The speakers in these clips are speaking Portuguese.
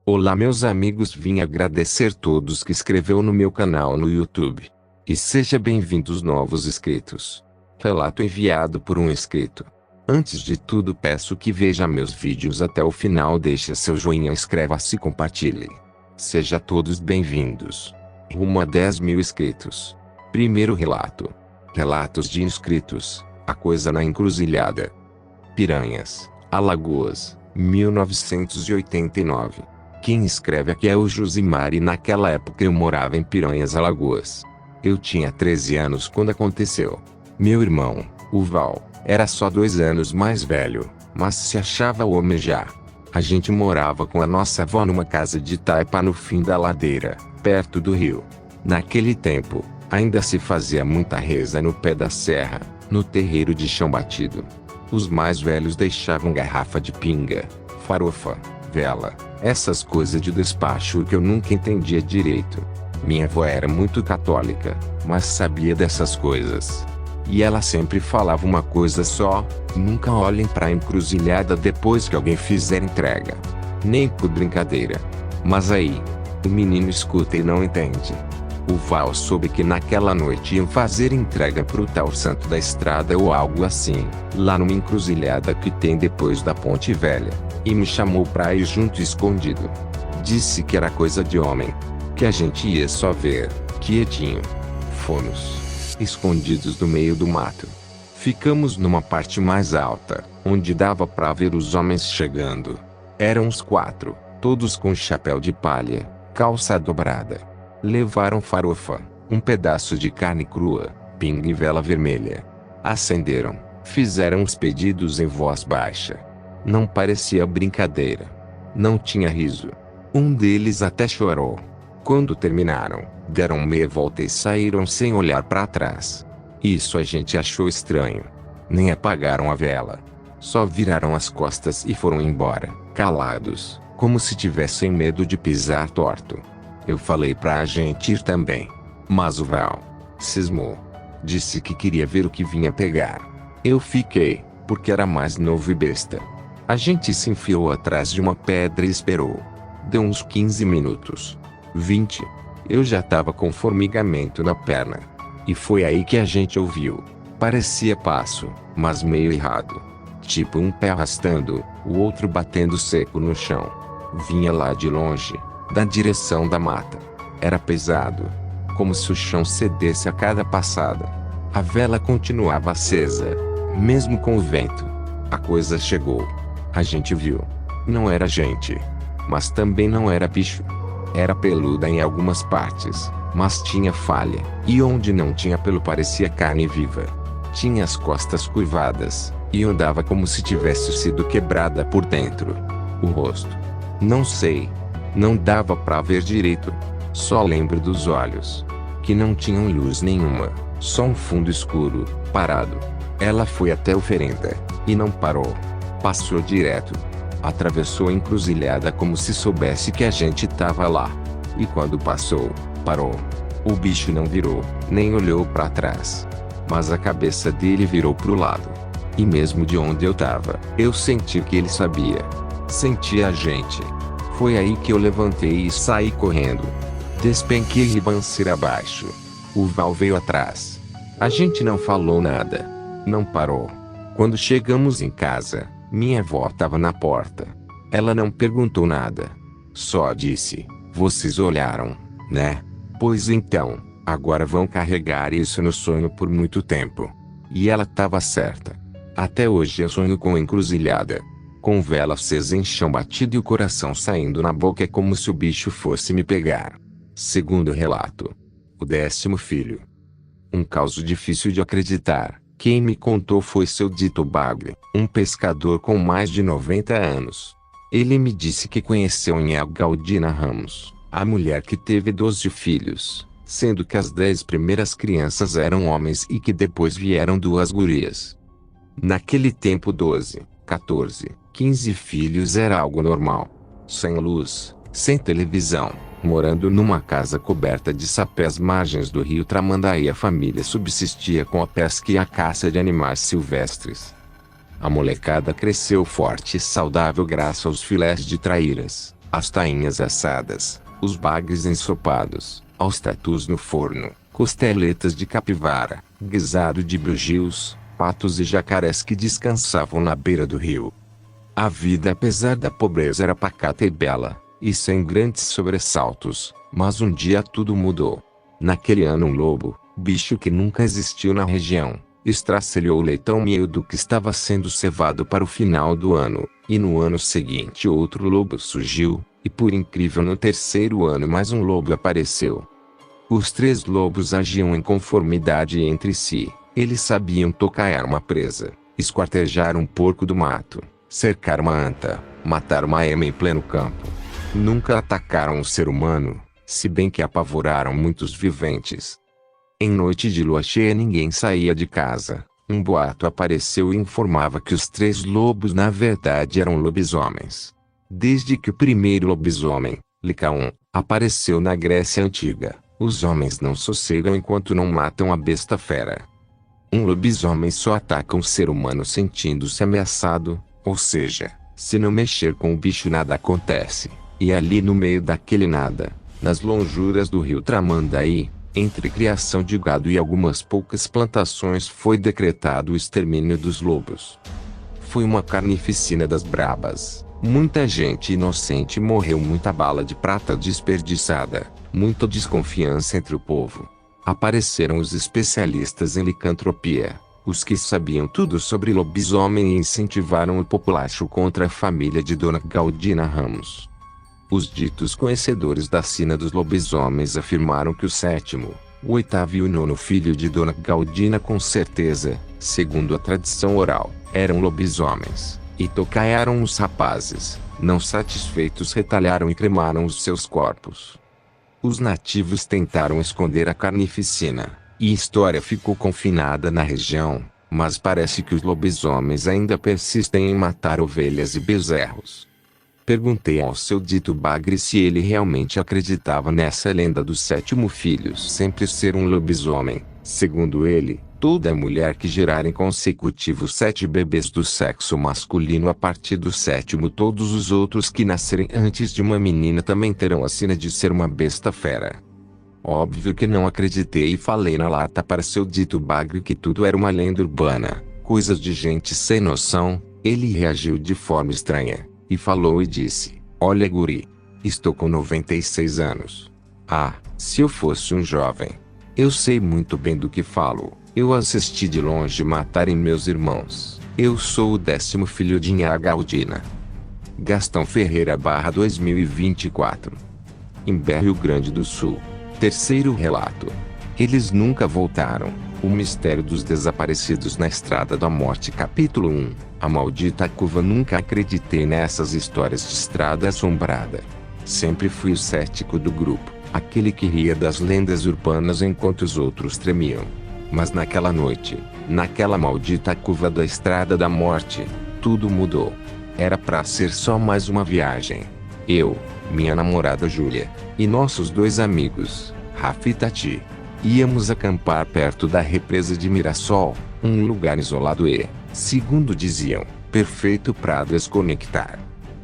Olá meus amigos, vim agradecer todos que inscreveu no meu canal no YouTube. E seja bem-vindos novos inscritos. Relato enviado por um inscrito. Antes de tudo peço que veja meus vídeos até o final, deixe seu joinha, inscreva-se e compartilhe. Seja todos bem-vindos. Rumo a 10 mil inscritos. Primeiro relato. Relatos de inscritos. A coisa na encruzilhada. Piranhas, Alagoas, 1989. Quem escreve aqui é o Josimar e naquela época eu morava em Piranhas, Alagoas. Eu tinha 13 anos quando aconteceu. Meu irmão, o Val, era só 2 anos mais velho, mas se achava homem já. A gente morava com a nossa avó numa casa de taipa no fim da ladeira, perto do rio. Naquele tempo, ainda se fazia muita reza no pé da serra, no terreiro de chão batido. Os mais velhos deixavam garrafa de pinga, farofa, vela, essas coisas de despacho que eu nunca entendia direito. Minha avó era muito católica, mas sabia dessas coisas. E ela sempre falava uma coisa só: nunca olhem pra encruzilhada depois que alguém fizer entrega. Nem por brincadeira. Mas aí, o menino escuta e não entende. O Val soube que naquela noite iam fazer entrega pro tal santo da estrada ou algo assim, lá numa encruzilhada que tem depois da Ponte Velha, e me chamou pra ir junto escondido. Disse que era coisa de homem, que a gente ia só ver, quietinho. Fomos, escondidos no meio do mato. Ficamos numa parte mais alta, onde dava pra ver os homens chegando. Eram uns 4, todos com chapéu de palha, calça dobrada. Levaram farofa, um pedaço de carne crua, pinga e vela vermelha. Acenderam, fizeram os pedidos em voz baixa. Não parecia brincadeira. Não tinha riso. Um deles até chorou. Quando terminaram, deram meia volta e saíram sem olhar para trás. Isso a gente achou estranho. Nem apagaram a vela. Só viraram as costas e foram embora, calados, como se tivessem medo de pisar torto. Eu falei pra gente ir também. Mas o Val cismou. Disse que queria ver o que vinha pegar. Eu fiquei, porque era mais novo e besta. A gente se enfiou atrás de uma pedra e esperou. Deu uns 15 minutos. 20. Eu já tava com formigamento na perna. E foi aí que a gente ouviu. Parecia passo, mas meio errado. Tipo um pé arrastando, o outro batendo seco no chão. Vinha lá de longe, da direção da mata. Era pesado, como se o chão cedesse a cada passada. A vela continuava acesa, mesmo com o vento. A coisa chegou. A gente viu. Não era gente, mas também não era bicho. Era peluda em algumas partes, mas tinha falha, e onde não tinha pelo parecia carne viva. Tinha as costas curvadas, e andava como se tivesse sido quebrada por dentro. O rosto, não sei. Não dava pra ver direito. Só lembro dos olhos, que não tinham luz nenhuma, só um fundo escuro, parado. Ela foi até a oferenda, e não parou. Passou direto. Atravessou a encruzilhada como se soubesse que a gente tava lá. E quando passou, parou. O bicho não virou, nem olhou pra trás. Mas a cabeça dele virou pro lado. E mesmo de onde eu tava, eu senti que ele sabia. Sentia a gente. Foi aí que eu levantei e saí correndo. Despenquei ribanceira abaixo. O Val veio atrás. A gente não falou nada. Não parou. Quando chegamos em casa, minha avó estava na porta. Ela não perguntou nada. Só disse: "Vocês olharam, né? Pois então, agora vão carregar isso no sonho por muito tempo." E ela estava certa. Até hoje eu sonho com encruzilhada. Com vela acesa em chão batido e o coração saindo na boca, é como se o bicho fosse me pegar. Segundo relato. O 10º filho. Um caso difícil de acreditar. Quem me contou foi seu Dito Bagre, um pescador com mais de 90 anos. Ele me disse que conheceu Nha Galdina Ramos, a mulher que teve 12 filhos, sendo que as 10 primeiras crianças eram homens e que depois vieram 2 gurias. Naquele tempo 12, 14, 15 filhos era algo normal. Sem luz, sem televisão, morando numa casa coberta de sapé às margens do rio Tramandaí, a família subsistia com a pesca e a caça de animais silvestres. A molecada cresceu forte e saudável graças aos filés de traíras. As tainhas assadas, os bagres ensopados, aos tatus no forno, costeletas de capivara, guisado de bugios, patos e jacarés que descansavam na beira do rio. A vida, apesar da pobreza, era pacata e bela, e sem grandes sobressaltos, mas um dia tudo mudou. Naquele ano um lobo, bicho que nunca existiu na região, estracelhou o leitão miúdo que estava sendo cevado para o final do ano, e no ano seguinte outro lobo surgiu, e por incrível no terceiro ano mais um lobo apareceu. Os três lobos agiam em conformidade entre si, eles sabiam tocar uma presa, esquartejar um porco do mato, cercar uma anta, matar uma ema em pleno campo. Nunca atacaram o ser humano, se bem que apavoraram muitos viventes. Em noite de lua cheia ninguém saía de casa. Um boato apareceu e informava que os três lobos na verdade eram lobisomens. Desde que o primeiro lobisomem, Licaon, apareceu na Grécia Antiga, os homens não sossegam enquanto não matam a besta fera. Um lobisomem só ataca um ser humano sentindo-se ameaçado, ou seja, se não mexer com o bicho nada acontece. E ali no meio daquele nada, nas lonjuras do rio Tramandaí, entre criação de gado e algumas poucas plantações, foi decretado o extermínio dos lobos. Foi uma carnificina das brabas. Muita gente inocente morreu, muita bala de prata desperdiçada, muita desconfiança entre o povo. Apareceram os especialistas em licantropia, os que sabiam tudo sobre lobisomem e incentivaram o populacho contra a família de Dona Galdina Ramos. Os ditos conhecedores da sina dos lobisomens afirmaram que o sétimo, o oitavo e o nono filho de Dona Galdina com certeza, segundo a tradição oral, eram lobisomens, e tocaiaram os rapazes, não satisfeitos retalharam e cremaram os seus corpos. Os nativos tentaram esconder a carnificina, e a história ficou confinada na região, mas parece que os lobisomens ainda persistem em matar ovelhas e bezerros. Perguntei ao seu dito bagre se ele realmente acreditava nessa lenda do sétimo filho sempre ser um lobisomem. Segundo ele, toda mulher que gerar em consecutivo 7 bebês do sexo masculino a partir do sétimo, todos os outros que nascerem antes de uma menina também terão a sina de ser uma besta fera. Óbvio que não acreditei e falei na lata para seu dito bagre que tudo era uma lenda urbana, coisas de gente sem noção. Ele reagiu de forma estranha. E falou e disse: olha guri, estou com 96 anos. Ah, se eu fosse um jovem. Eu sei muito bem do que falo, eu assisti de longe matarem meus irmãos. Eu sou o 10º filho de Nha Galdina. Gastão Ferreira / 2024. Imbé, Rio Grande do Sul. Terceiro relato. Eles nunca voltaram. O mistério dos desaparecidos na Estrada da Morte. Capítulo 1. A maldita curva. Nunca acreditei nessas histórias de estrada assombrada. Sempre fui o cético do grupo, aquele que ria das lendas urbanas enquanto os outros tremiam. Mas naquela noite, naquela maldita curva da Estrada da Morte, tudo mudou. Era pra ser só mais uma viagem. Eu, minha namorada Júlia, e nossos 2 amigos, Rafa e Tati, íamos acampar perto da represa de Mirassol, um lugar isolado e, segundo diziam, perfeito para desconectar.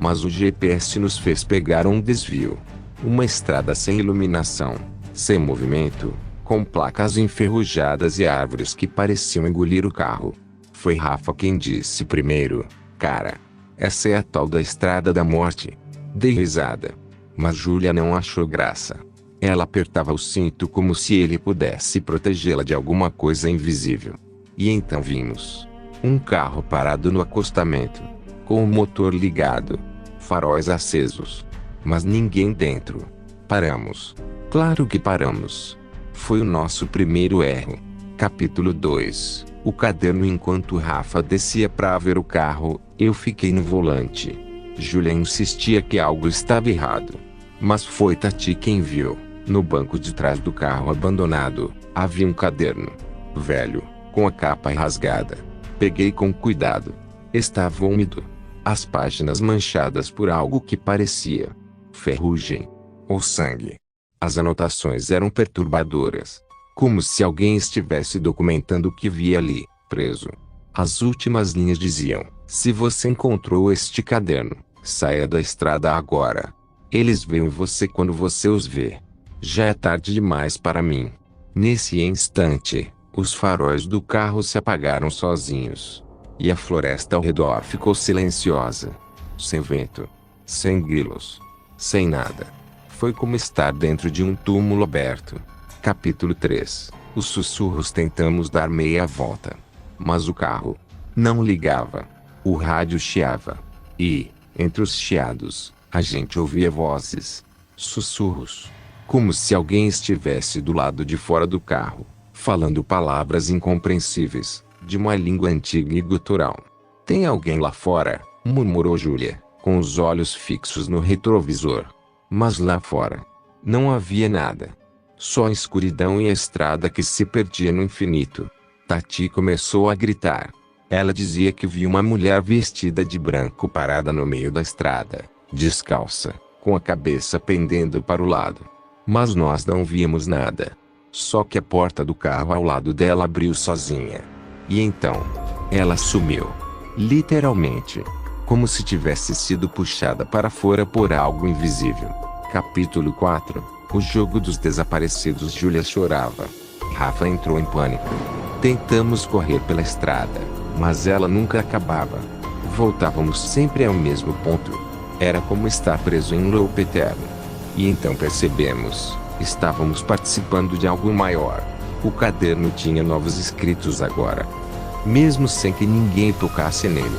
Mas o GPS nos fez pegar um desvio. Uma estrada sem iluminação, sem movimento, com placas enferrujadas e árvores que pareciam engolir o carro. Foi Rafa quem disse primeiro: cara, essa é a tal da Estrada da Morte. Dei risada. Mas Júlia não achou graça. Ela apertava o cinto como se ele pudesse protegê-la de alguma coisa invisível. E então vimos um carro parado no acostamento, com o motor ligado, faróis acesos, mas ninguém dentro. Paramos. Claro que paramos. Foi o nosso primeiro erro. Capítulo 2. O caderno. Enquanto Rafa descia para ver o carro, eu fiquei no volante. Júlia insistia que algo estava errado. Mas foi Tati quem viu. No banco de trás do carro abandonado, havia um caderno velho, com a capa rasgada. Peguei com cuidado. Estava úmido. As páginas manchadas por algo que parecia ferrugem ou sangue. As anotações eram perturbadoras. Como se alguém estivesse documentando o que via ali, preso. As últimas linhas diziam: se você encontrou este caderno, saia da estrada agora. Eles veem você quando você os vê. Já é tarde demais para mim. Nesse instante, os faróis do carro se apagaram sozinhos. E a floresta ao redor ficou silenciosa. Sem vento. Sem grilos. Sem nada. Foi como estar dentro de um túmulo aberto. Capítulo 3. Os sussurros. Tentamos dar meia volta. Mas o carro não ligava. O rádio chiava. E, entre os chiados, a gente ouvia vozes. Sussurros. Como se alguém estivesse do lado de fora do carro, falando palavras incompreensíveis, de uma língua antiga e gutural. Tem alguém lá fora, murmurou Júlia, com os olhos fixos no retrovisor. Mas lá fora não havia nada. Só a escuridão e a estrada que se perdia no infinito. Tati começou a gritar. Ela dizia que viu uma mulher vestida de branco parada no meio da estrada, descalça, com a cabeça pendendo para o lado. Mas nós não víamos nada. Só que a porta do carro ao lado dela abriu sozinha. E então, ela sumiu. Literalmente. Como se tivesse sido puxada para fora por algo invisível. Capítulo 4. O jogo dos desaparecidos. Júlia chorava. Rafa entrou em pânico. Tentamos correr pela estrada, mas ela nunca acabava. Voltávamos sempre ao mesmo ponto. Era como estar preso em um loop eterno. E então percebemos, estávamos participando de algo maior. O caderno tinha novos escritos agora. Mesmo sem que ninguém tocasse nele.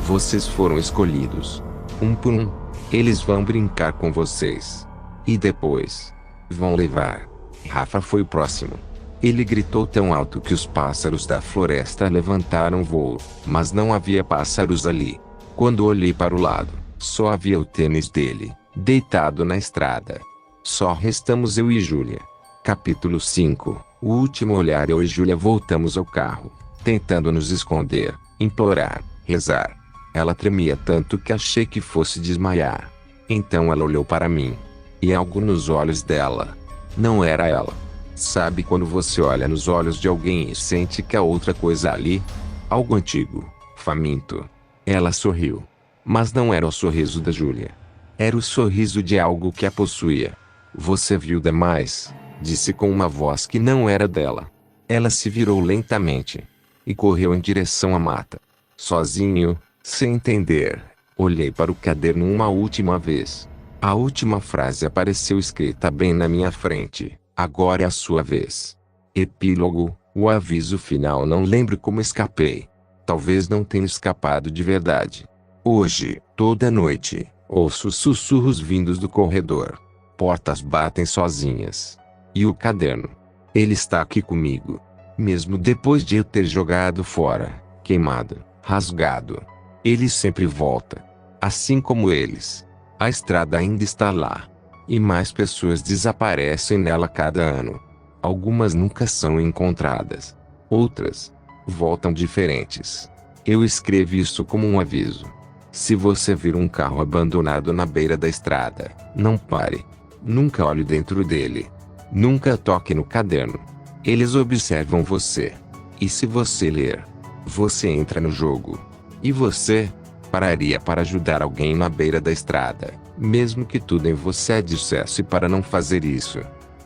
Vocês foram escolhidos. Um por um. Eles vão brincar com vocês. E depois, vão levar. Rafa foi o próximo. Ele gritou tão alto que os pássaros da floresta levantaram voo, mas não havia pássaros ali. Quando olhei para o lado, só havia o tênis dele, deitado na estrada. Só restamos eu e Júlia. Capítulo 5. O último olhar. Eu e Júlia voltamos ao carro, tentando nos esconder, implorar, rezar. Ela tremia tanto que achei que fosse desmaiar. Então ela olhou para mim. E algo nos olhos dela. Não era ela. Sabe quando você olha nos olhos de alguém e sente que há outra coisa ali? Algo antigo, faminto. Ela sorriu. Mas não era o sorriso da Júlia. Era o sorriso de algo que a possuía. Você viu demais, disse com uma voz que não era dela. Ela se virou lentamente. E correu em direção à mata. Sozinho, sem entender, olhei para o caderno uma última vez. A última frase apareceu escrita bem na minha frente. Agora é a sua vez. Epílogo, o aviso final. Não lembro como escapei. Talvez não tenha escapado de verdade. Hoje, toda noite, ouço sussurros vindos do corredor. Portas batem sozinhas. E o caderno? Ele está aqui comigo. Mesmo depois de eu ter jogado fora, queimado, rasgado. Ele sempre volta. Assim como eles. A estrada ainda está lá. E mais pessoas desaparecem nela cada ano. Algumas nunca são encontradas. Outras voltam diferentes. Eu escrevi isso como um aviso. Se você vir um carro abandonado na beira da estrada, não pare. Nunca olhe dentro dele. Nunca toque no caderno. Eles observam você. E se você ler, você entra no jogo. E você pararia para ajudar alguém na beira da estrada, mesmo que tudo em você dissesse para não fazer isso.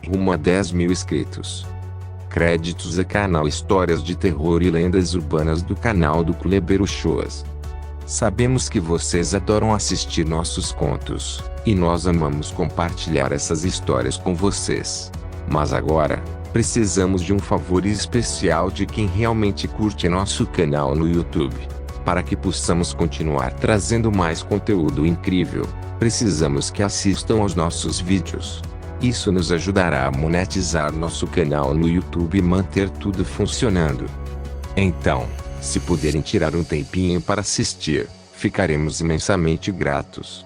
Rumo a 10.000 inscritos. Créditos a canal Histórias de Terror e Lendas Urbanas do canal do Kleber Uchoas. Sabemos que vocês adoram assistir nossos contos, e nós amamos compartilhar essas histórias com vocês. Mas agora, precisamos de um favor especial de quem realmente curte nosso canal no YouTube. Para que possamos continuar trazendo mais conteúdo incrível, precisamos que assistam aos nossos vídeos. Isso nos ajudará a monetizar nosso canal no YouTube e manter tudo funcionando. Então, se puderem tirar um tempinho para assistir, ficaremos imensamente gratos.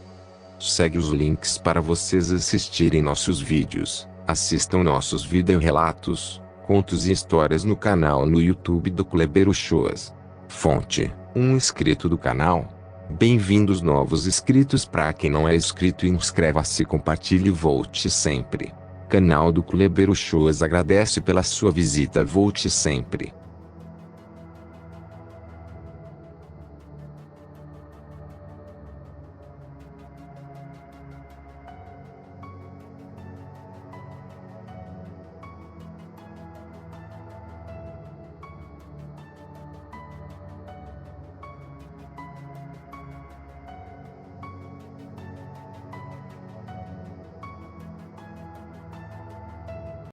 Segue os links para vocês assistirem nossos vídeos. Assistam nossos vídeo-relatos, contos e histórias no canal no YouTube do Kleber Uchoas. Fonte: um inscrito do canal. Bem-vindos novos inscritos. Para quem não é inscrito, inscreva-se, compartilhe e volte sempre. Canal do Kleber Uchoas agradece pela sua visita. Volte sempre.